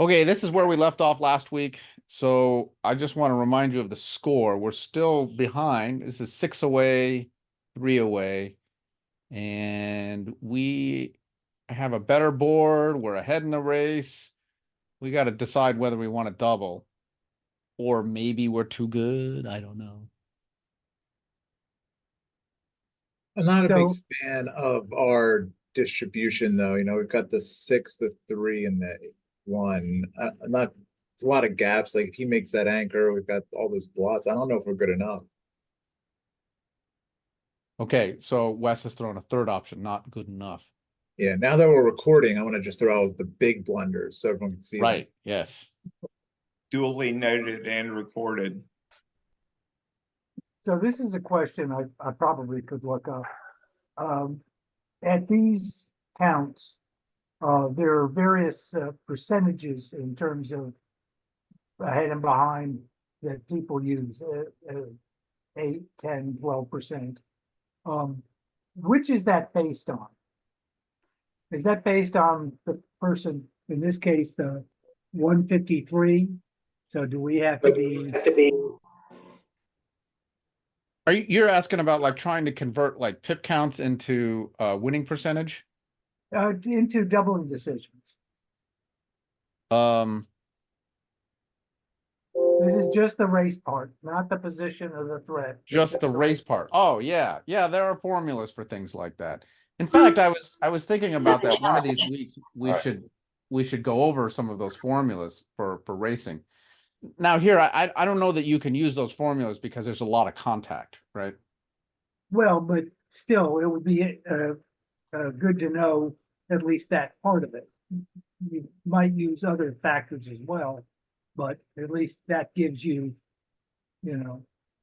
Okay, this is where we left off last week. So I just want to remind you of the score. We're still behind. This is 6 away, 3 away. And we have a better board. We're ahead in the race. We got to decide whether we want to double. Or maybe we're too good. I don't know. I'm not a big So, fan of our distribution, though. We've got the 6, the 3, and the 1. I'm not. It's a lot of gaps. Like if he makes that anchor, we've got all those blots. I don't know if we're good enough. Okay, so Wes has thrown a third option, not good enough. Yeah. Now that we're recording, I want to just throw out the big blunders so everyone can see them. Right, yes. Duly noted and recorded. so this is a question I probably could look up. At these counts, there are various percentages in terms of ahead and behind that people use, 8, 10, 12%. Which is that based on? Is that based on the person, in this case, the 153? So do we have to be? You're asking about like trying to convert like pip counts into winning percentage? Into doubling decisions. This is just the race part, not the position of the threat. Just the race part. Oh yeah. Yeah, there are formulas for things like that. In fact, I was thinking about that one of these weeks we should go over some of those formulas for racing. Now here I don't know that you can use those formulas because there's a lot of contact, right? Well, but still, it would be good to know at least that part of it. You might use other factors as well, but at least that gives you,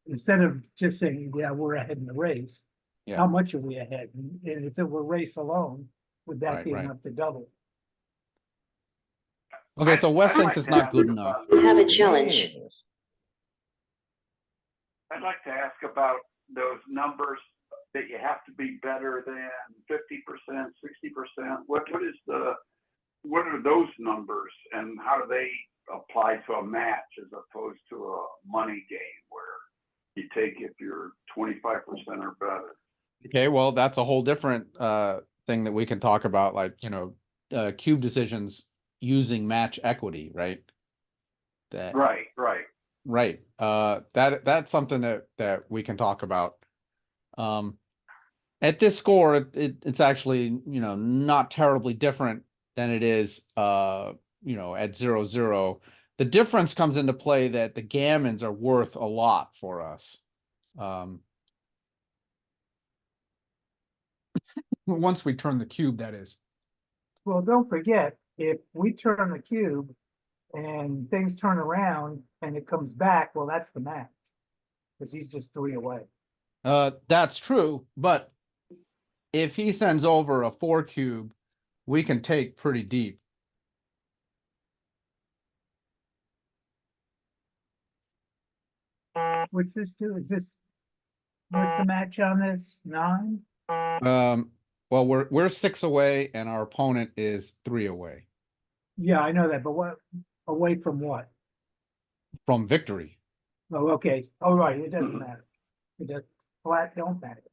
instead of just saying, yeah, we're ahead in the race, Yeah. how much are we ahead? And if it were race alone, would that be Right. enough to double? Okay, so Wes thinks it's not good enough. You have a challenge. I'd like to ask about those numbers that you have to be better than 50%, 60%. What are those numbers and how do they apply to a match as opposed to a money game where you take if you're 25% or better? Okay, well, that's a whole different thing that we can talk about, like, cube decisions using match equity, right? Right. That's something that we can talk about. At this score, it's actually, not terribly different than it is at 0-0. The difference comes into play that the gammons are worth a lot for us. Once we turn the cube, that is. Well, don't forget, if we turn the cube and things turn around and it comes back, well, that's the match. Because he's just 3 away. That's true, but if he sends over a 4 cube, we can take pretty deep. What's this do? What's the match on this? 9? Well, we're 6 away and our opponent is 3 away Yeah, I know that, but what, away from what? from victory. Oh, okay. Oh, right, it doesn't matter. It does, flat don't matter.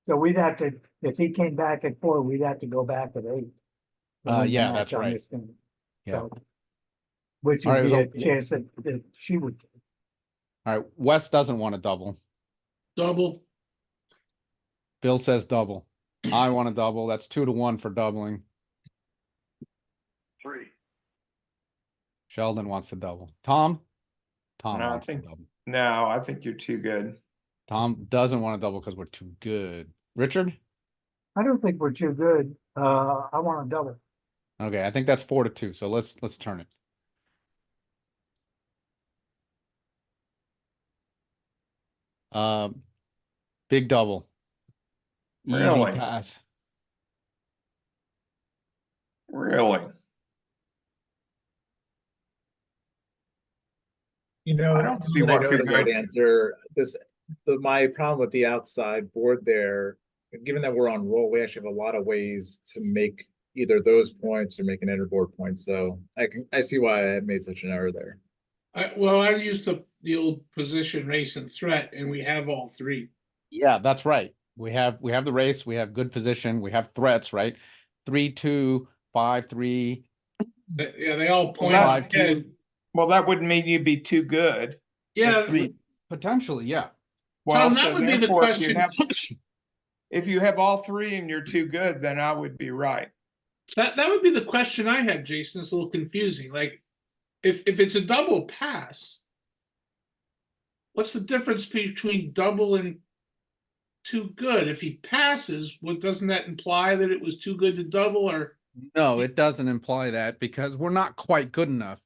So we'd have to, if he came back at 4, we'd have to go back at 8. Yeah, that's right. Yeah. So, which All would right, be a chance that she would take. All right, Wes doesn't want to double. Double. Bill says double. I want to double. That's 2-1 for doubling. 3. Sheldon wants to double. Tom No, I wants to think- double. No, I think you're too good. Tom doesn't want to double because we're too good. Richard? I don't think we're too good. I want to double. Okay, I think that's 4-2. So let's turn it. Big double. Easy Really? pass. Really? I don't see I what know could the go. right answer. My problem with the outside board there, given that we're on roll, we actually have a lot of ways to make either those points or make an interboard point. So I see why I made such an error there. Well, I used the old position, race, and threat, and we have all three. Yeah, that's right. We have the race, we have good position, we have threats, right? 3, 2, 5, 3. Yeah, they all point Five, ahead. Well, that would mean you'd be too good. Yeah, 3. Potentially, yeah. Well, Tom, that so would be the therefore, if you question. have, if you have all three and you're too good, then I would be right. That would be the question I had, Jason. It's a little confusing. Like, if it's a double pass, what's the difference between double and too good? If he passes, what doesn't that imply that it was too good to double? Or No, it doesn't imply that because we're not quite good enough.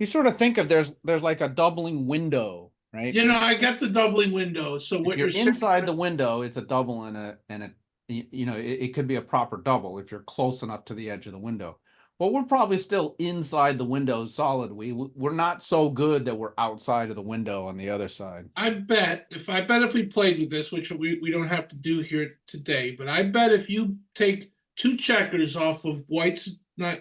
You sort of think of there's like a doubling window, right? I get the doubling window. So If what you're you're saying, inside the window, it's a double and it could be a proper double if you're close enough to the edge of the window. But we're probably still inside the window solidly. We're not so good that we're outside of the window on the other side. I bet if we played with this, which we don't have to do here today, but I bet if you take 2 checkers off of White's not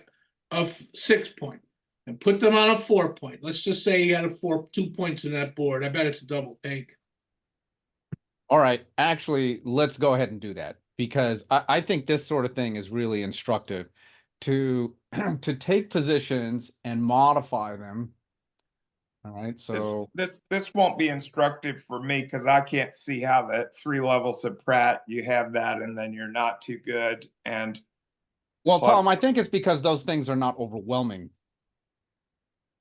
of 6 point and put them on a 4 point, let's just say you got 2 points in that board. I bet it's a double take. All right, actually, let's go ahead and do that because I think this sort of thing is really instructive to to take positions and modify them. All right, so This won't be instructive for me because I can't see how that 3 levels of Pratt, you have that and then you're not too good. And well, plus- Tom, I think it's because those things are not overwhelming.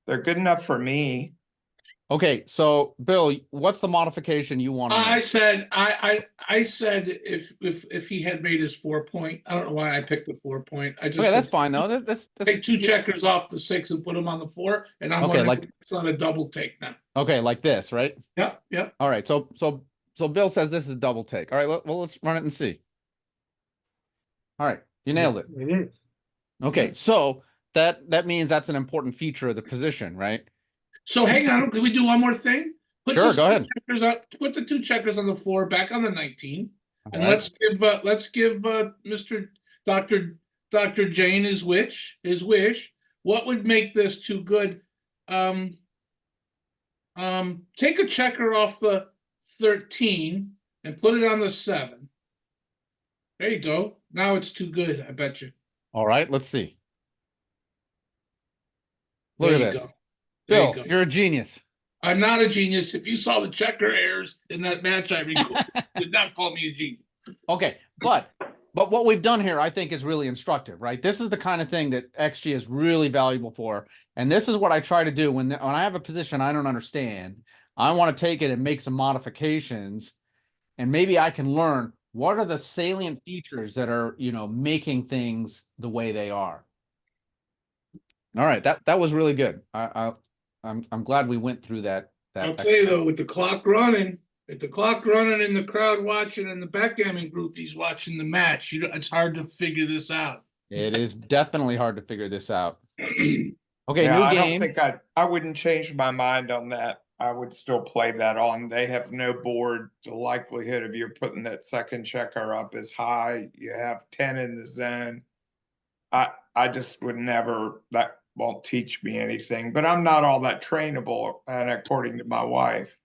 they're good enough for me. Okay, so Bill, what's the modification you want to I make? said I said if he had made his 4 point, I don't know why I picked the 4 point. I just Okay, said, that's fine though. That's take 2 yeah. checkers off the 6 and put them on the 4, and I'm Okay, wondering like- if it's not a double take now. Okay, like this, right? Yep. All right, so Bill says this is a double take. All right, well, let's run it and see. All right, you nailed it. It is. Okay, so that means that's an important feature of the position, right? So hang on, can we do one more thing? Put Sure, those go 2 ahead. checkers up. Put the 2 checkers on the 4 back on the 19, and All right. let's give Mr. Dr. Jane his wish. What would make this too good? Take a checker off the 13 and put it on the 7. There you go. Now it's too good, I bet you. All right, let's see. Look There at you this. go. There Bill, you go. you're a genius. I'm not a genius. If you saw the checker errors in that match I recorded, you would not call me a genius. Okay, but what we've done here, I think, is really instructive, right? This is the kind of thing that XG is really valuable for, and this is what I try to do when I have a position I don't understand. I want to take it and make some modifications, and maybe I can learn what are the salient features that are, making things the way they are. All right, that was really good. I'm glad we went through that. I'll tell you though, with the clock running and the crowd watching and the backgammon groupies watching the match, it's hard to figure this out. It is definitely hard to figure this out. Okay, Yeah, new I game. don't think I wouldn't change my mind on that. I would still play that on. They have no board. The likelihood of you putting that second checker up is high. You have 10 in the zone. I just would never, that won't teach me anything, but I'm not all that trainable, and according to my wife.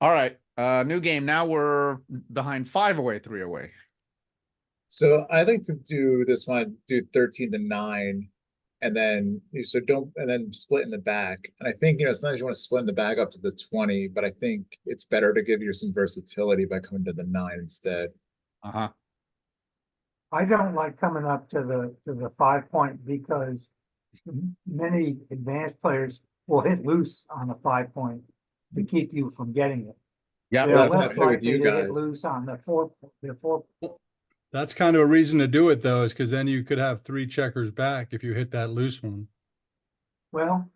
All right, new game. Now we're behind 5 away, 3 away. So I like to do this one, do 13 to 9, and then and then split in the back. And I think, sometimes you want to split in the back up to the 20, but I think it's better to give you some versatility by coming to the 9 instead. Uh-huh. I don't like coming up to the 5 point because many advanced players will hit loose on the 5 point to keep you from getting it. Yeah, They're that's why I less play with likely you to hit guys. loose on the 4. That's kind of a reason to do it though, is because then you could have 3 checkers back if you hit that loose one. Well,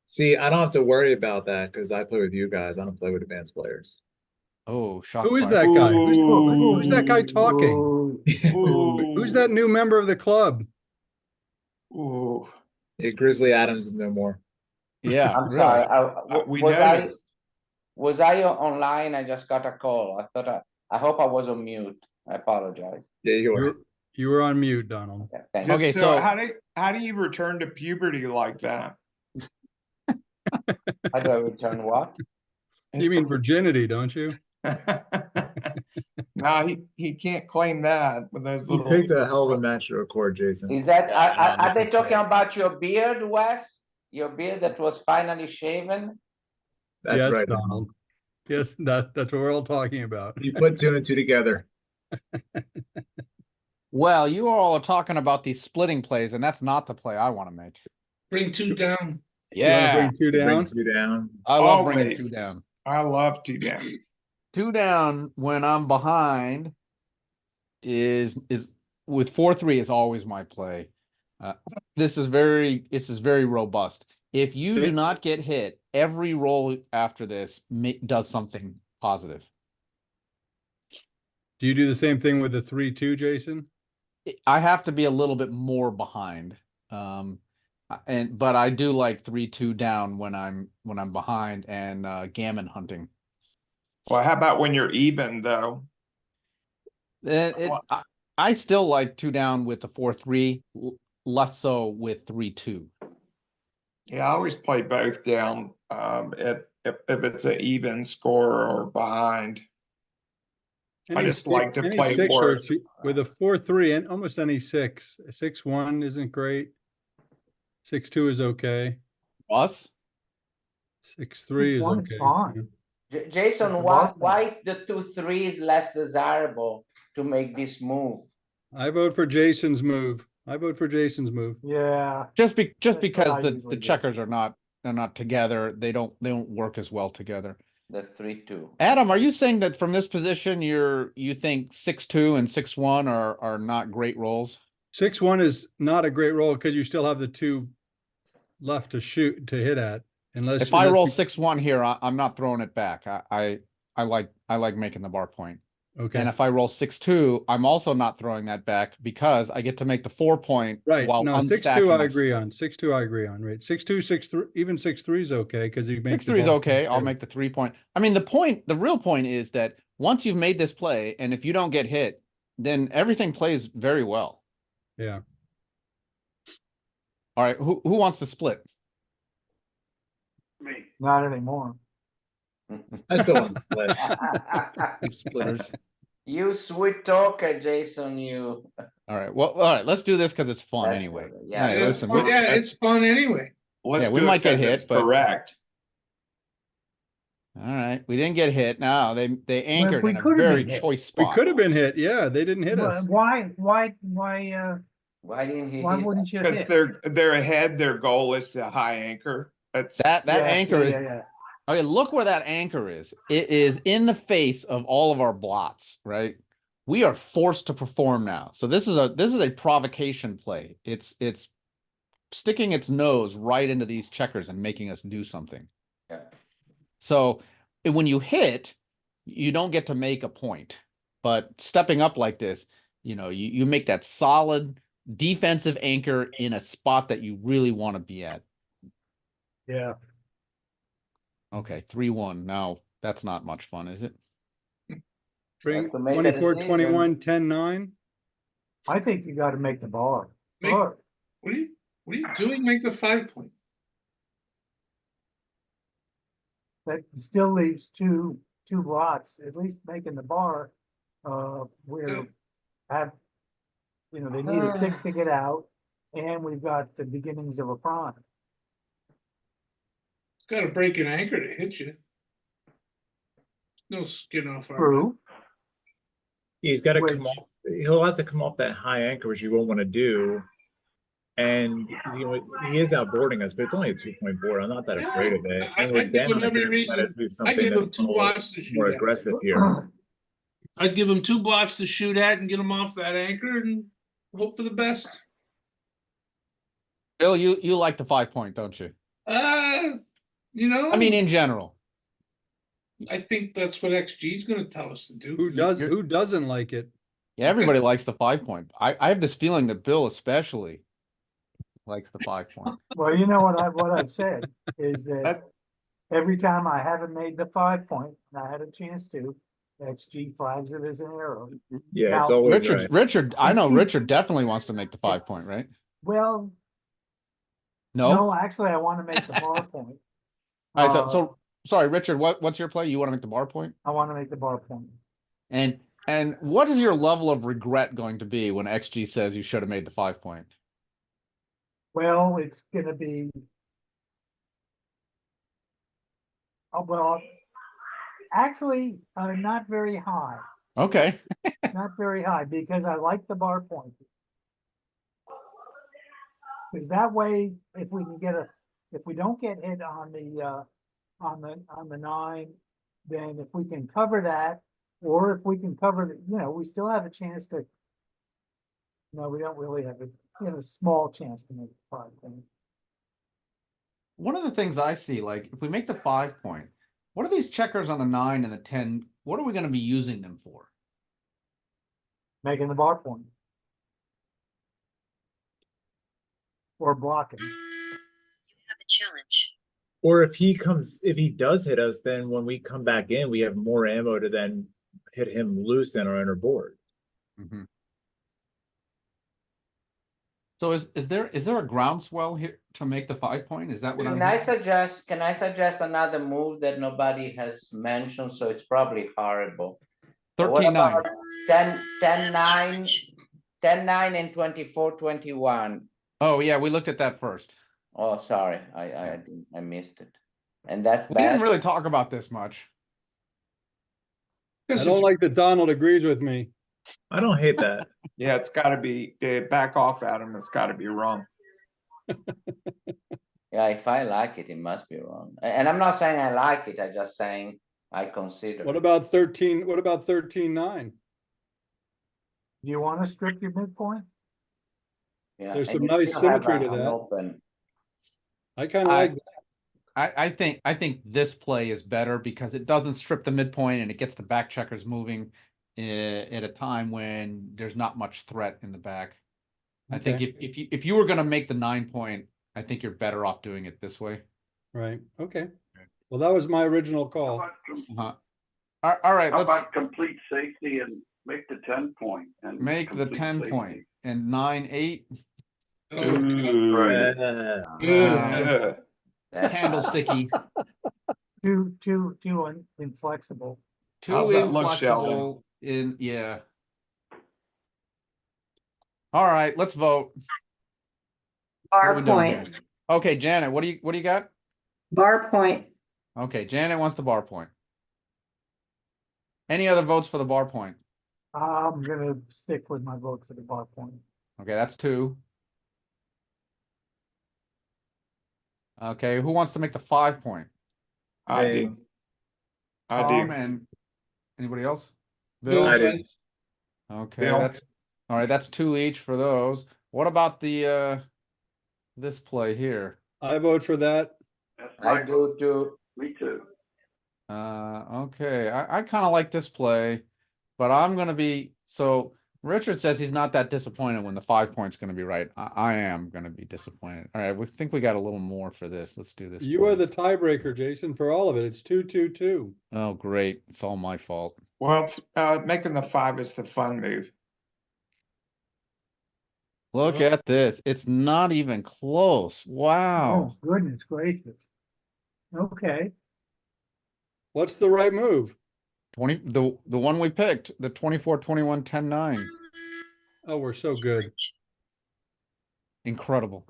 See, I don't have to worry about that because I play with you guys. I don't play with advanced players. Oh, shots Who is fired. that guy? Ooh. Who's that guy talking? ooh, Who's that new member of the club? Ooh, Yeah, Grizzly Adams is no more. Yeah, I'm really. sorry. we Was I noticed. online? I just got a call. I hope I was on mute. I apologize. Yeah, you are. You were on mute, Donald. Yeah, thank you. Okay, So so- how do you return to puberty like that? How do I return what? You mean virginity, don't you? No, he can't claim that with those You little. picked a hell of a match to record, Jason. Is that, are this they is talking great. about your beard, Wes? Your beard that was finally shaven? That's Yes, right. Donald. Yes, that's what we're all talking about. You put two and two together. Well, you all are talking about these splitting plays, and that's not the play I want to make. Bring two down. You wanna Yeah, bring two Bring down? two down. I love bringing Always. two down. I love to down. Two down when I'm behind is with 4-3 is always my play. This is very robust. If you do Okay. not get hit, every roll after this does something positive. Do you do the same thing with the 3-2, Jason? I have to be a little bit more behind. But I do like 3-2 down when I'm behind and gammon hunting. Well, how about when you're even though? I still like 2 down with the 4-3, less so with 3-2. Yeah, I always play both down. If it's an even score or behind. I just like to Any play six more. or with a 4-3 and almost any 6. 6-1 isn't great. 6-2 is okay. Us? 6-3 is 6-1 is okay. fine. Jason, That's why, awesome. why the 2-3 is less desirable to make this move? I vote for Jason's move. I vote for Jason's move. Yeah, Just That's what because I the usually do. checkers are not together, they don't work as well together. The 3-2. Adam, are you saying that from this position you think 6-2 and 6-1 are not great rolls? 6-1 is not a great roll because you still have the 2 left to hit at. If I roll 6-1 here, I'm not throwing it back. I like making the bar point. Okay. And if I roll 6-2, I'm also not throwing that back because I get to make the 4 point Right. while No, 6-2 unstacking I my agree split. on. 6-2 I agree on. Right. 6-2, 6-3, even 6-3 is okay because you make 6-3 is okay. I'll too. make the 3 point. I mean, the real point is that once you've made this play, and if you don't get hit, then everything plays very well. Yeah. All right, who wants to split? Me. not anymore. I still want to split. You splitters. You sweet talker, Jason, you. All right. Well, all right. Let's do this because it's fun That's- anyway. yeah, Hey, it's listen, fun. we, Yeah, it's fun anyway. Let's Yeah, we do might it get 'cause hit, it's but- correct. all right. We didn't get hit. Now they anchored we in a could have very been hit. choice We spot. could have been hit. Yeah, they didn't hit us. Why, Why didn't he why hit? wouldn't you Because hit? they're ahead, their goal is to high anchor. That's That Yeah, anchor is yeah. okay. Look where that anchor is. It is in the face of all of our blots, right? We are forced to perform now. So this is a provocation play. It's sticking its nose right into these checkers and making us do something. Yeah. So when you hit, you don't get to make a point. But stepping up like this, you make that solid defensive anchor in a spot that you really want to be at. Yeah, Okay, 3-1. Now that's not much fun, is it? Bring Have to make a 24-21, 10-9. I think you gotta make the bar. Make- Sure. What are you doing? Make the 5 point. That still leaves two lots, at least making the bar, Yeah. where they need a 6 to get out, and we've got the beginnings of a prime. It's got to break an anchor to hit you. No skin off our back. True. He's got to come Which- off. He'll have to come off that high anchor, which you won't want to do. And he is outboarding us, but it's only a 2-point board. I'm not that Yeah, afraid of it. I- And we're I'd give him down. I every could reason- try to do I something give him that's 2 blocks to shoot more at. aggressive here. I'd give him 2 blocks to shoot at and get him off that anchor and hope for the best. Bill, you like the 5 point, don't you? I mean, in general. I think that's what XG is going to tell us to do. Who doesn't like it? Yeah, everybody likes the 5 point. I have this feeling that Bill especially likes the 5 point. Well, you know what I've said is that That- every time I haven't made the 5 point, and I had a chance to, XG flags it as an error. Yeah, it's Now, always Richard, right. Richard, I I know see. Richard definitely wants to make the 5-point, right? Well, No? no, actually, I want to make the bar point. All right, Uh, so sorry, Richard, what's your play? You want to make the bar point? I want to make the bar point. And what is your level of regret going to be when XG says you should have made the 5-point? Well, it's gonna be. Well, actually, not very high, Okay. not very high, because I like the bar point. Because that way, if we can if we don't get hit on the 9, then if we can cover that, or if we can cover the, we still have a chance to. No, we don't really have a small chance to make the 5-point. One of the things I see, like if we make the 5-point, what are these checkers on the 9 and the 10? What are we going to be using them for? Making the bar point. Or blocking. Have a challenge. Or if he does hit us, then when we come back in, we have more ammo to then hit him loose in our inner board. Mm-hmm. So is there a groundswell here to make the 5-point? Is that what I'm Can I hearing? can I suggest another move that nobody has mentioned, so it's probably horrible. But what 13-9. about 10-9, 10-9 and 24-21? Oh yeah, we looked at that first. Oh, sorry, I missed it. And that's We didn't bad. really talk about this much. I This don't is- like that Donald agrees with me. I don't hate that. Yeah, it's gotta be, back off, Adam, it's gotta be wrong. Yeah, if I like it, it must be wrong. And I'm not saying I like it, I'm just saying I consider What it. about 13? What about 13-9? Do you want to strip your midpoint? Yeah, There's and some you nice still have symmetry to an that. open. I kind of I- like that. I think this play is better because it doesn't strip the midpoint and it gets the back checkers moving at a time when there's not much threat in the back. I think Okay. if you were going to make the 9-point, I think you're better off doing it this way. Right, okay. Well, that was my original How call. about, All right, how let's about complete safety and make the 10-point and make the complete 10-point safety? and 9-8 Oh, God. Right. Ugh. That's candlesticky. Too inflexible. Too How's that look, Sheldon? inflexible yeah. All right, let's vote. What are Bar we doing point, here? Okay, Janet, what do you got? bar point. Okay, Janet wants the bar point. Any other votes for the bar point? I'm gonna stick with my vote for the bar point. Okay, that's 2. Okay, who wants to make the 5-point? I Hey. do. I Tom do. and anybody else? Bill I does. did. Okay, Bill. that's all right. That's 2 each for those. What about the this play here? I vote for that. That's I my, do too. me too. Okay, I kind of like this play, but I'm gonna be so. Richard says he's not that disappointed when the 5-point's gonna be right. I am gonna be disappointed. All right, we think we got a little more for this. Let's do this. You play. are the tiebreaker, Jason, for all of it. It's 2-2-2. Oh, great! It's all my fault. Well, making the 5 is the fun move. Look Oh. at this. It's not even close. Wow. Oh, goodness gracious. Okay, What's the right move? 20 the one we picked, the 24, 21, 10, 9. Oh, we're so good. Incredible.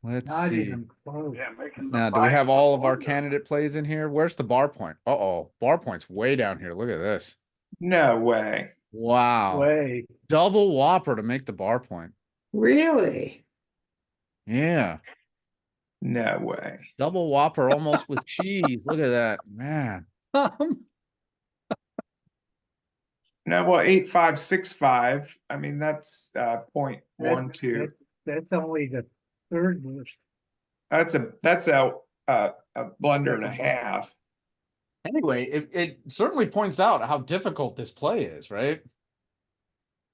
Let's not see. even close. Yeah, making the Now, do we 5 have is all of our wonderful. candidate plays in here? Where's the bar point? Uh-oh, bar point's way down here. Look at this. No way. Wow. Way. Double whopper to make the bar point. Really? Yeah. No way. Double whopper almost with cheese. Look at that. Man. No, well, 8-5-6-5. I mean, that's 0.12. That's only the third worst. That's a blunder and a half. Anyway, it certainly points out how difficult this play is, right?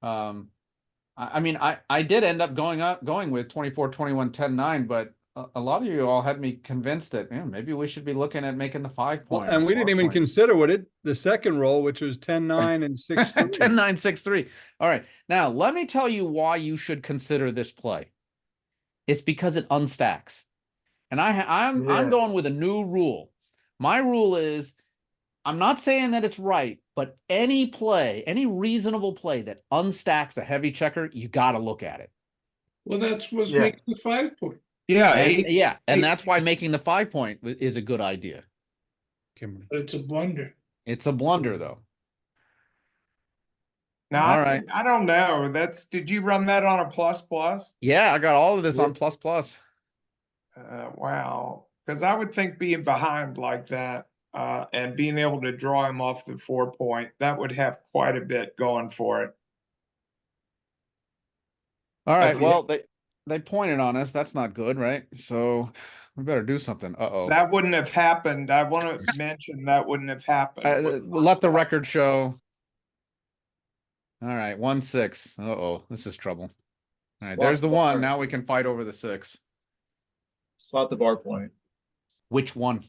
I mean, I did end up going with 24, 21, 10, 9, but a lot of you all had me convinced that, maybe we should be looking at making the 5 Well, point. and we didn't even consider the second roll, which was 10-9 and 6-3. 10-9-6-3. All right. Now, let me tell you why you should consider this play. It's because it unstacks. And I'm Yeah. going with a new rule. My rule is, I'm not saying that it's right, but any play, any reasonable play that unstacks a heavy checker, you got to look at it. Well, that's what's Yeah. making the 5 point. Yeah, And that's why making the 5 point is a good idea. Kimberly. But it's a blunder. It's a blunder, though. now All I right. think, I don't know. Did you run that on a plus? Yeah, I got all of this Yeah. on plus plus. Wow. Because I would think being behind like that, and being able to draw him off the 4 point, that would have quite a bit going for it. All right. If you- Well, they pointed on us. That's not good, right? So we better do something. Uh-oh. That wouldn't have happened. I want to mention that wouldn't have happened. We'll let the record show. All right, 1-6. Uh-oh, this is trouble. All right, there's the Slot 1. Now we can fight over the 6. Slot the bar point. Which one?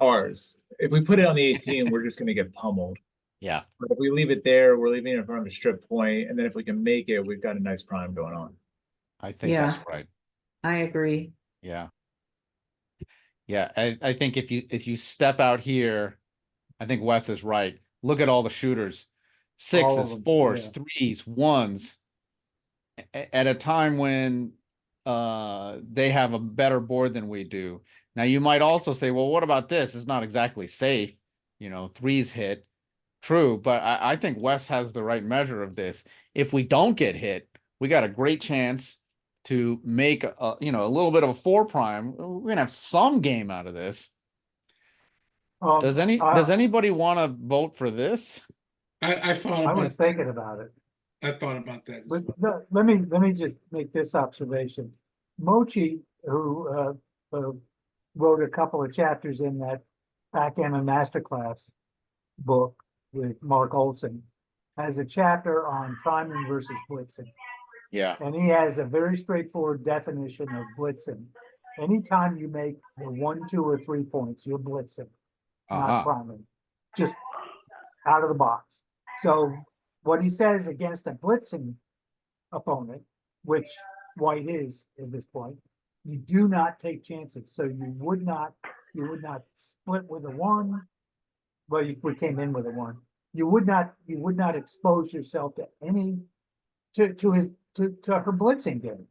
Ours. If we put it on the 18, we're just gonna get pummeled. Yeah. But if we leave it there, we're leaving it in front of a strip point, and then if we can make it, we've got a nice prime going on. I think that's Yeah. right. I agree. Yeah. Yeah, I think if you step out here, I think Wes is right. Look at all the shooters. All of 6s, them, 4s, yeah. 3s, 1s. At a time when they have a better board than we do. Now you might also say, well, what about this? It's not exactly safe. 3s hit. True, but I think Wes has the right measure of this. If we don't get hit, we got a great chance to make a little bit of a 4 prime. We're gonna have some game out of this. Does anybody want to vote for this? I thought I about was thinking about it. I thought about that. But let me just make this observation. Mochi, who wrote a couple of chapters in that Backgammon Masterclass book with Mark Olson, has a chapter on priming versus blitzing. Yeah. And he has a very straightforward definition of blitzing. Anytime you make the 1, 2, or 3 points, you're blitzing, not Uh-huh. priming. Just out of the box. So what he says against a blitzing opponent, which White is at this point, you do not take chances. So you would not split with a 1. Well, we came in with a 1. You would not expose yourself to her blitzing game.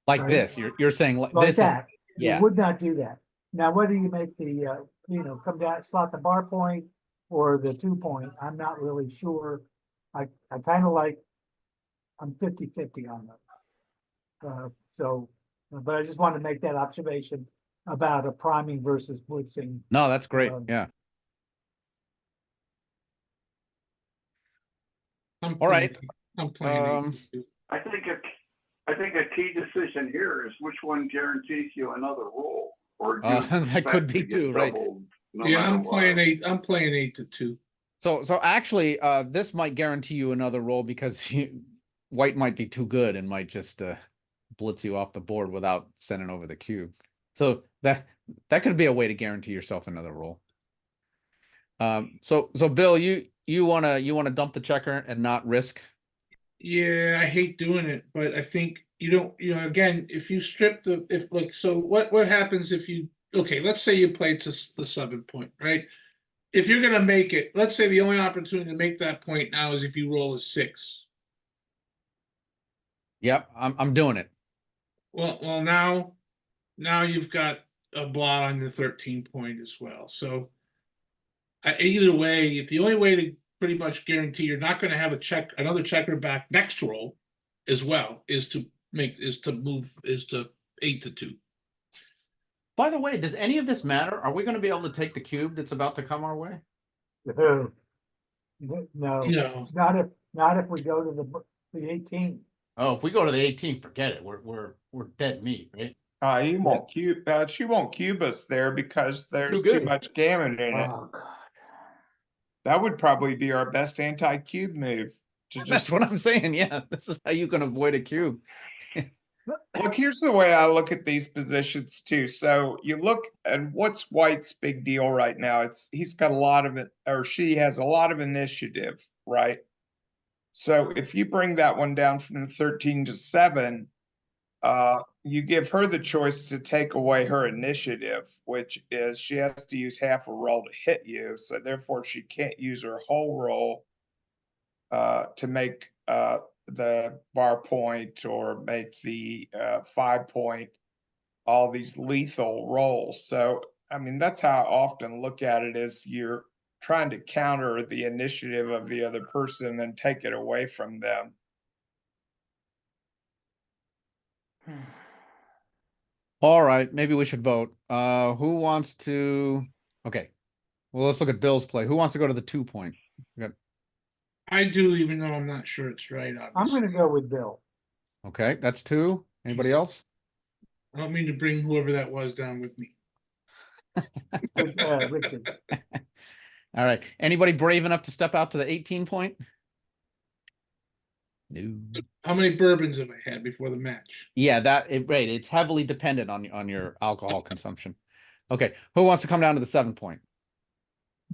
Like Right. this. You're saying Like this that. yeah. You would not do that. Now, whether you make the, come down, slot the bar point or the 2 point, I'm not really sure. I kind of like, I'm 50-50 on that. But I just wanted to make that observation about a priming versus blitzing. No, that's great. Um, Yeah. I'm All right. I'm playing. I think a key decision here is which one guarantees you another roll, or do you that could expect be to get too, right? doubled no Yeah, matter I'm playing what? 8. I'm playing 8-2. So actually, this might guarantee you another roll because White might be too good and might just blitz you off the board without sending over the cube. So that could be a way to guarantee yourself another roll. So Bill, you wanna dump the checker and not risk? Yeah, I hate doing it, but I think you don't. Again, if you strip what happens if you? Okay, let's say you play to the 7 point, right? If you're gonna make it, let's say the only opportunity to make that point now is if you roll a 6. Yep, I'm doing it. Well, now you've got a blot on the 13 point as well. So either way, if the only way to pretty much guarantee you're not going to have another checker back next roll as well is to 8-2. By the way, does any of this matter? Are we going to be able to take the cube that's about to come our way? No, No, not if we go to the 18. Oh, if we go to the 18, forget it. We're dead meat, right? He won't cube. She won't cube us there because there's Too too good. much gammon in it. Oh, God. That would probably be our best anti-cube move. To That's just what I'm saying. Yeah, this is how you can avoid a cube. Look, here's the way I look at these positions too. So you look and what's White's big deal right now? He's got a lot of it, or she has a lot of initiative, right? So if you bring that one down from 13 to 7, you give her the choice to take away her initiative, which is she has to use half a roll to hit you. So therefore she can't use her whole roll to make the bar point or make the 5 point, all these lethal rolls. So, I mean, that's how I often look at it, is you're trying to counter the initiative of the other person and take it away from them. All right, maybe we should vote. Who wants to? Okay, well, let's look at Bill's play. Who wants to go to the 2-point? I do, even though I'm not sure it's right, I'm obviously. gonna go with Bill. Okay, that's 2. Anybody Jesus. else? I don't mean to bring whoever that was down with me. Richard. All right. Anybody brave enough to step out to the 18-point? No. How many bourbons have I had before the match? Yeah, right. It's heavily dependent on your alcohol consumption. Okay, who wants to come down to the 7-point?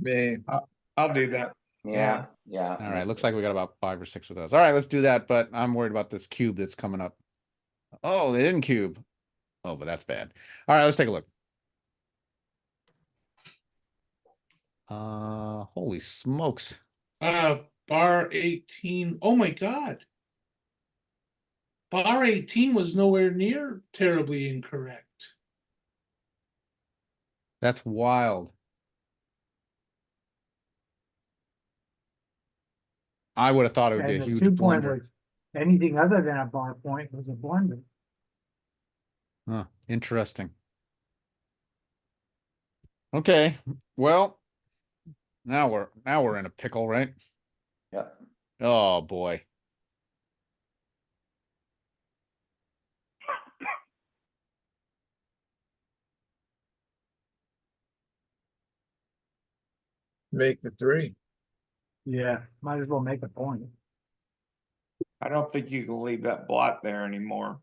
Me. I'll do that. Yeah. All right, looks like we got about 5 or 6 of those. All right, let's do that. But I'm worried about this cube that's coming up. Oh, they didn't cube. Oh, but that's bad. All right, let's take a look. Holy smokes. Bar 18. Oh my God. Bar 18 was nowhere near terribly incorrect. That's wild. I would have thought it would be And a the huge 2-point blunder. was, anything other than a bar point was a blunder. Huh, interesting. Okay, well, now we're in a pickle, right? Yeah. Oh boy. Make the 3. Yeah, might as well make a point. I don't think you can leave that blot there anymore.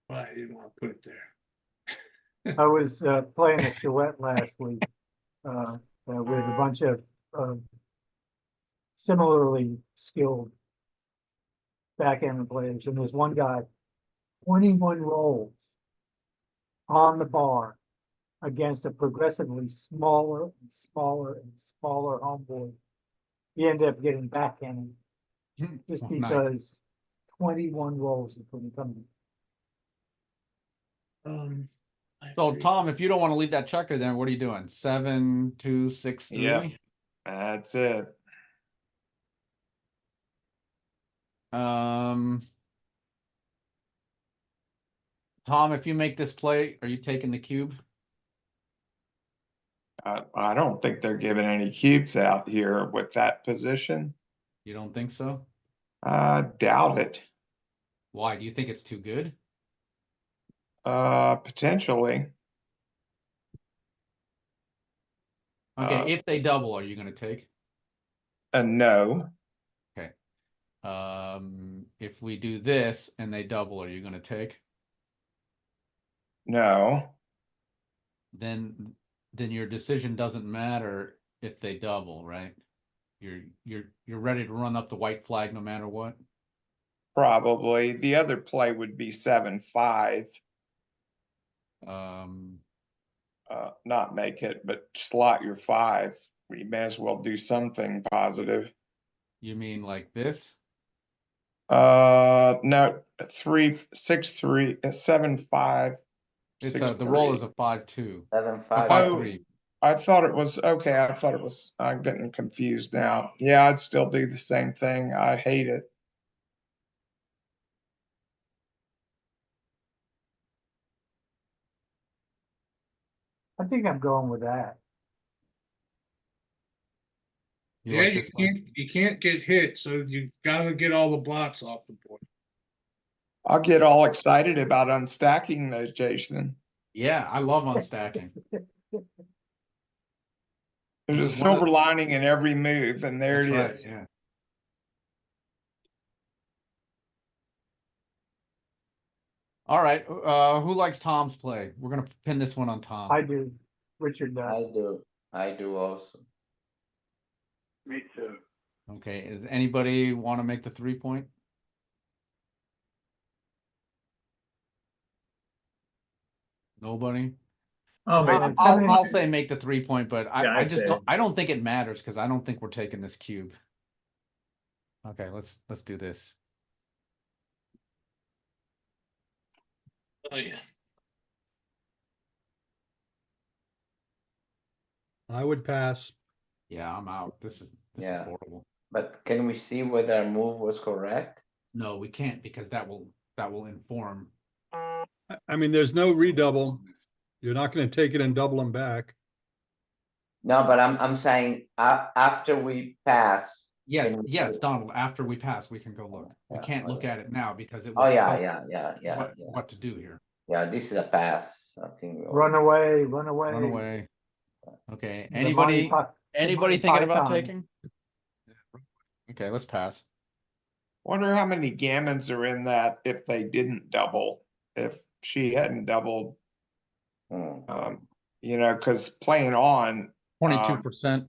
But I didn't want to put it there. I was playing a charrette last week with a bunch of similarly skilled backgammon players, and there's one guy, 21 rolls on the bar against a progressively smaller and smaller and smaller homeboard. He ended up getting backhanded just Oh, nice. because 21 rolls he couldn't come in. So Tom, if you don't want to leave that checker, then what are you doing? 7, 2, 6, 3? Yeah. That's it. Tom, if you make this play, are you taking the cube? I don't think they're giving any cubes out here with that position. You don't think so? Doubt it. Why? Do you think it's too good? Potentially. Okay, if they double, are you going to take? No. Okay. If we do this and they double, are you going to take? No. Then your decision doesn't matter if they double, right? You're ready to run up the white flag no matter what. Probably. The other play would be 7-5. Not make it, but slot your 5. You may as well do something positive. You mean like this? No, 3, 6, 3, 7-5. It's the roll is a 5-2. 7-5. 5-3. I thought it was okay. I thought it was. I'm getting confused now. Yeah, I'd still do the same thing. I hate it. I think I'm going with that. You Yeah, like this one? you can't get hit, so you've got to get all the blots off the board. I'll get all excited about unstacking those, Jason. Yeah, I love unstacking. There's a This is one of silver lining in every move, and there That's it right, is. yeah. All right, who likes Tom's play? We're gonna pin this one on Tom. I do. Richard I does. do, I do also. Me too. Okay, does anybody want to make the 3-point? Nobody? I'll make it. I'll say make the 3-point, but Yeah, I I just say don't, it. I don't think it matters because I don't think we're taking this cube. Okay, let's do this. Oh, yeah. I would pass. Yeah, I'm out. This is Yeah. horrible. But can we see whether our move was correct? No, we can't because that will inform. I mean, there's no redouble. You're not gonna take it and double them back. No, but I'm saying after we pass. Yeah, can we yes, see- Donald, after we pass, we can go look. We Yeah, can't look okay. at it now because it Oh, will yeah, tell yeah, us yeah. what to do here. Yeah, this is a pass, I think. Run away, run away. Run away. Okay, The Monty anybody thinking about Python. taking? Okay, let's pass. Wonder how many gammons are in that if they didn't double, if she hadn't doubled, Hmm. you know, because playing on. 22%.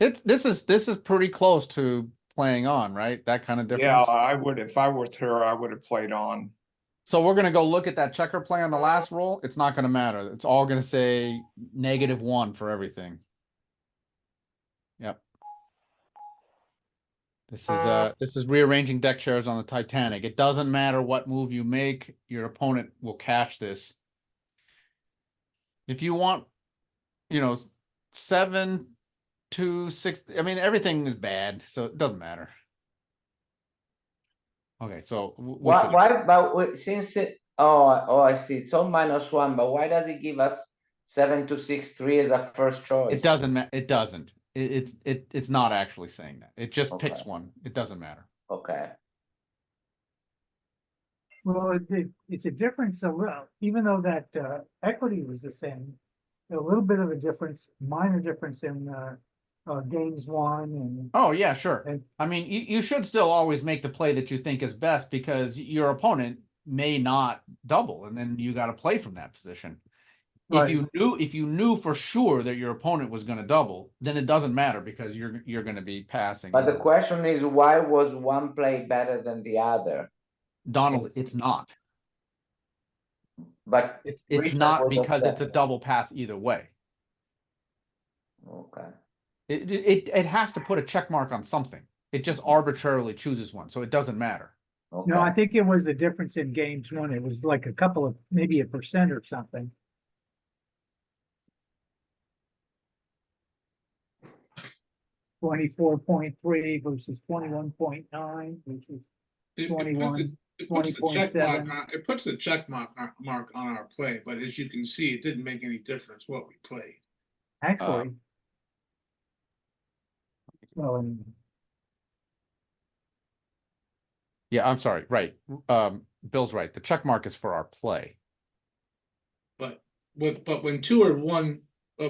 This is pretty close to playing on, right? That kind of difference. Yeah, I would, if I were her, I would have played on. So we're gonna go look at that checker play on the last roll. It's not gonna matter. It's all gonna say -1 for everything. Yep. This is rearranging deck chairs on the Titanic. It doesn't matter what move you make, your opponent will cash this. If you want, 7 to 6, I mean everything is bad, so it doesn't matter. Okay, so Why, but since I see, it's all -1, but why does it give us 7 to 6, 3 as a first choice? it doesn't matter. It doesn't. It's not actually saying that. It just picks Okay. one. It doesn't matter. Okay, Well, it's a difference, even though that equity was the same, a little bit of a difference, minor difference in games won and. Oh yeah, sure. And- I mean, you should still always make the play that you think is best because your opponent may not double, and then you got to play from that position. Right. If you knew for sure that your opponent was going to double, then it doesn't matter because you're going to be passing. but the question is, why was one play better than the other? Donald, since- it's not. But It's Richard not was because it's a upset. double pass either way. Okay, It has to put a check mark on something. It just arbitrarily chooses one, so it doesn't matter. okay. No, I think it was the difference in games won. It was like a couple of, maybe 1% or something. $24.3 versus 21.9, which is It 21, puts the check mark 20.7. on, it puts the check mark on our play, but as you can see, it didn't make any difference what we played. actually. Well, anyway. Yeah, I'm sorry. Right. Bill's right. The check mark is for our play. But when two are one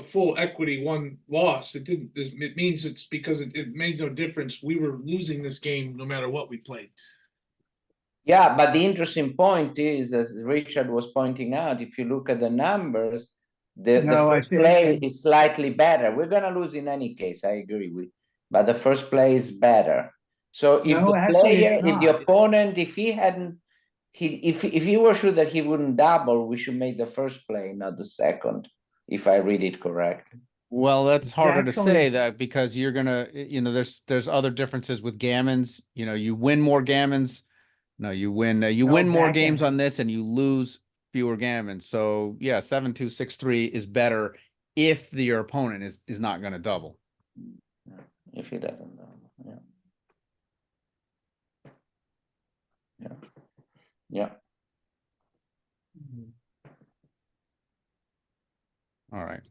full equity, one loss, it didn't. It means it's because it made no difference. We were losing this game no matter what we played. Yeah, but the interesting point is, as Richard was pointing out, if you look at the numbers, the No, I first think- play is slightly better. We're gonna lose in any case, I agree with, but the first play is better. So if No, the actually, player, it's if the not. opponent, if he hadn't, if he were sure that he wouldn't double, we should make the first play, not the second, if I read it correct. Well, that's harder to actually- say that because you're gonna, there's other differences with gammons. You win more gammons. No, you win more games backgammon. on this and you lose fewer gammons. So yeah, 7-2-6-3 is better if your opponent is not gonna double. If he doesn't double, yeah. Yeah. Yeah. All right.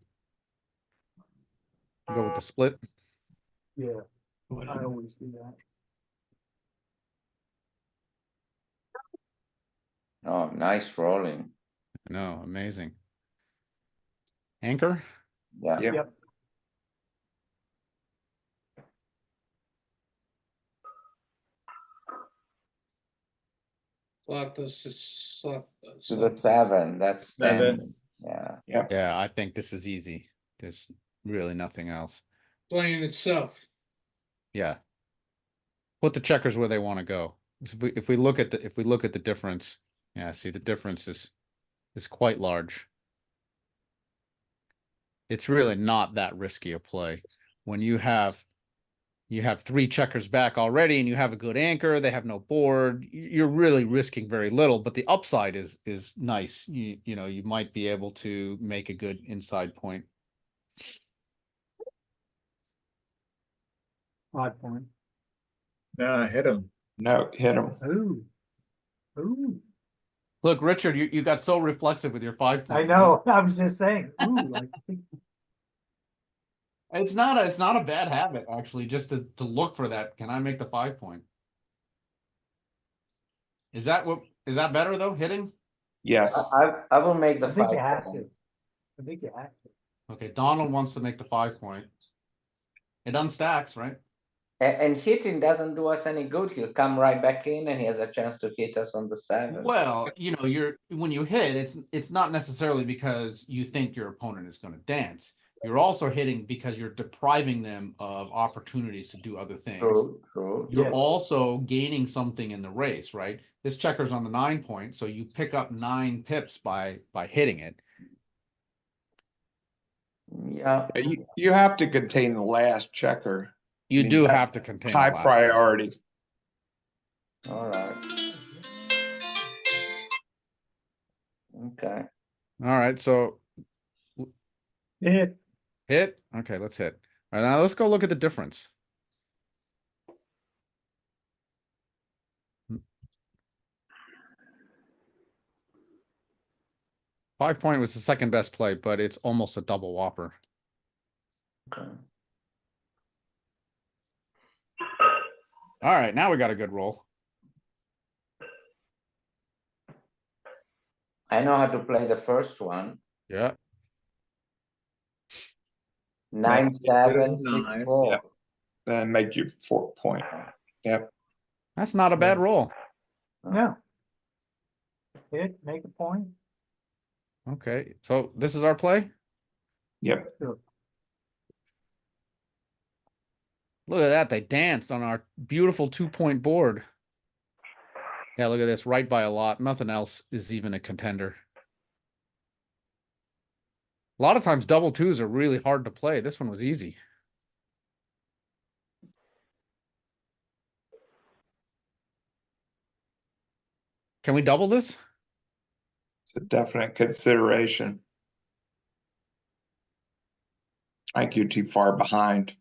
Go with the split. Yeah, I always do that. Oh, nice rolling. No, amazing. Anchor? Yeah. Yeah. Yep. Slot this is slot To the 7, that's 7. 10. Yeah. Yeah, I think this is easy. There's really nothing else. playing itself. Yeah. Put the checkers where they want to go. If we look at the difference, yeah, see the difference is quite large. It's really not that risky a play. When you have 3 checkers back already and you have a good anchor, they have no board, you're really risking very little, but the upside is nice. You know, you might be able to make a good inside point. 5 point. No, hit him. No, hit him. Ooh. Ooh, Look, Richard, you got so reflexive with your 5 point. I know, I was just saying, ooh, I think, It's not a bad habit, actually, just to look for that. Can I make the 5 point? Is that better though, hitting? Yes. I will make the I think 5 you have point. to. I think you have to. Okay, Donald wants to make the 5 point. It unstacks, right? And hitting doesn't do us any good. He'll come right back in and he has a chance to hit us on the 7. Well, you know, when you hit, it's not necessarily because you think your opponent is going to dance. You're also hitting because you're depriving them of opportunities to do other things. True. You're Yes. also gaining something in the race, right? This checker's on the 9 point, so you pick up 9 pips by hitting it. Yeah. You have to contain the last checker. You I mean, do have to that's contain high the last priority. All right. Okay. All right, so Hit. hit. Okay, let's hit. All right, now let's go look at the difference. Five point was the second best play, but it's almost a double whopper. Okay. All right, now we got a good roll. I know how to play the first one. Yeah. 9, 7, 6, 9. 4. Yep. Then make you 4 point. Yep. That's not a bad roll. No. Hit, make a point. Okay, so this is our play. Yep. Look at that. They danced on our beautiful 2 point board. Yeah, look at this. Right by a lot. Nothing else is even a contender. A lot of times double twos are really hard to play. This one was easy. Can we double this? It's a definite consideration. I think you're too far behind.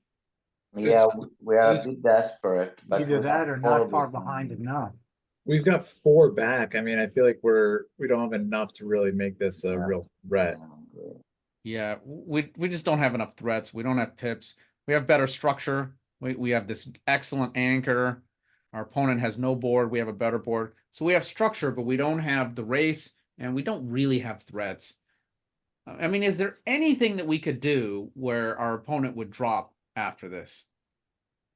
Yeah, we are a bit desperate, but Either we that have or 4 not far behind enough. We've got 4 back. I mean, I feel like we don't have enough to really make this a Yeah. real threat. Yeah, we just don't have enough threats. We don't have pips. We have better structure. We have this excellent anchor. Our opponent has no board. We have a better board. So we have structure, but we don't have the race, and we don't really have threats. I mean, is there anything that we could do where our opponent would drop after this?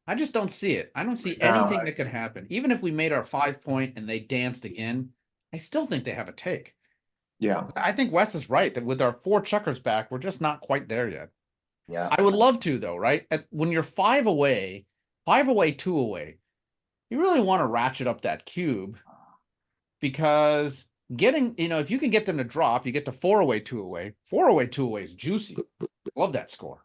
I just don't see it. I don't see No, anything that could happen. Even if we made our 5 point and they danced again, I still think they have a take. Yeah. I think Wes is right that with our 4 checkers back, we're just not quite there yet. Yeah. I would love to, though, right? When you're 5 away, 2 away, you really want to ratchet up that cube, because getting, if you can get them to drop, you get to 4 away, 2 away. 4 away, 2 away is juicy. Love that score.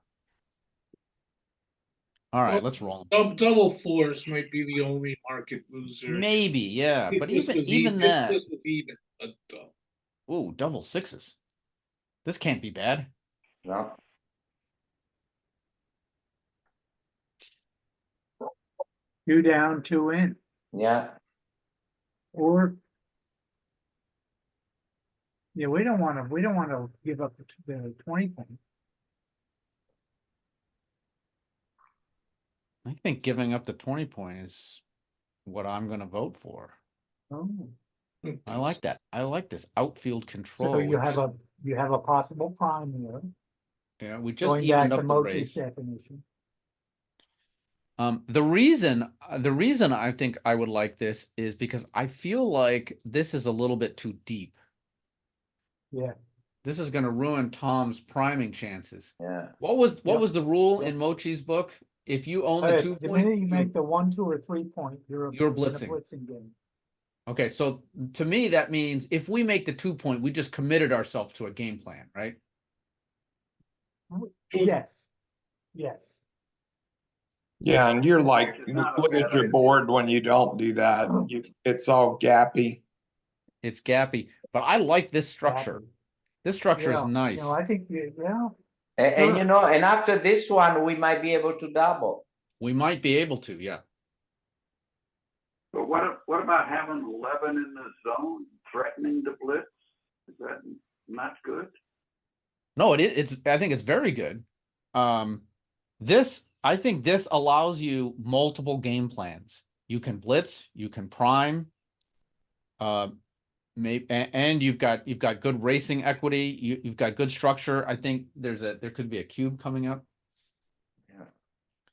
All right, Well, let's roll. Double fours might be the only market loser. Maybe, yeah, If but this was even if that. this was even, Ooh, double 6s. This can't be bad. No. Two down, 2 in, Yeah. or. Yeah, we don't wanna give up the 20 point. I think giving up the 20 point is what I'm going to vote for. Oh, I like that. I like this outfield control. so We you have a possible prime here, yeah, we just going back evened to up the Mochi's race. definition. The reason I think I would like this is because I feel like this is a little bit too deep. Yeah, This is gonna ruin Tom's priming chances. Yeah. What was Yep. the rule Yep. in Mochi's book? If you own the It's 2 the point, minute you make the 1, 2, or 3 point, you're you're in a blitzing. blitzing game. Okay, so to me, that means if we make the 2 point, we just committed ourselves to a game plan, right? Yes, yes. Yeah, and you're like, Which is not a look at bad your idea. board when you don't do that. It's all gappy. It's gappy, but I like this structure. Exactly. This structure is Yeah, nice. I think, yeah, And Sure. you know, and after this one, we might be able to double. We might be able to, yeah. But what about having 11 in the zone, threatening to blitz? Is that not good? No, it's I think it's very good. I think this allows you multiple game plans. You can blitz, you can prime, and you've got good racing equity, you've got good structure. I think there could be a cube coming up.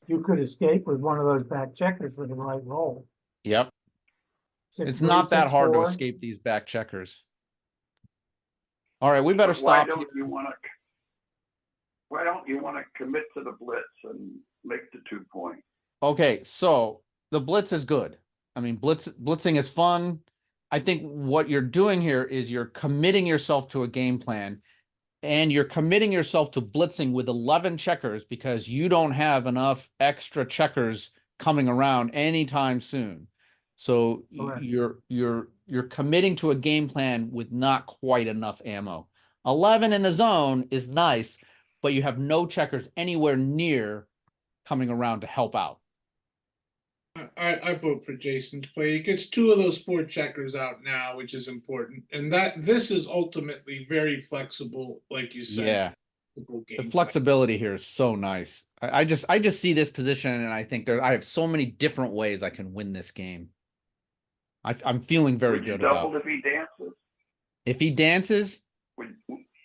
you could escape with one of those back checkers for the right roll. Yep. 6, It's 3, not that 6, hard to 4. escape these back checkers. All right, we better But why stop don't here. you want to? Why don't you want to commit to the blitz and make the 2 point? Okay, so the blitz is good. I mean, blitzing is fun. I think what you're doing here is you're committing yourself to a game plan, and you're committing yourself to blitzing with 11 checkers because you don't have enough extra checkers coming around anytime soon. So Correct. you're committing to a game plan with not quite enough ammo. 11 in the zone is nice, but you have no checkers anywhere near coming around to help out. I vote for Jason's play. He gets 2 of those 4 checkers out now, which is important. And this is ultimately very flexible, like you said. Yeah. flexible The game plan. flexibility here is so nice. I just see this position and I think I have so many different ways I can win this game. I'm feeling very Would you good double about. if he dances? If he dances, Would,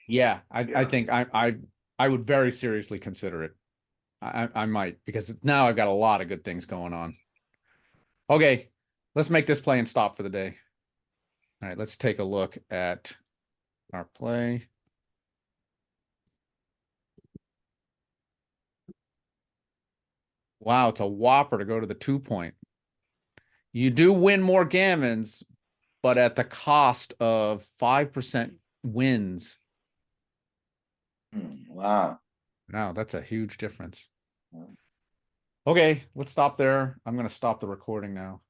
yeah, I Yeah. think I would very seriously consider it. I might, because now I've got a lot of good things going on. Okay, let's make this play and stop for the day. All right, let's take a look at our play. Wow, it's a whopper to go to the 2 point. You do win more gammons, but at the cost of 5% wins. Wow. Wow, that's a huge difference. Yeah. Okay, let's stop there. I'm going to stop the recording now.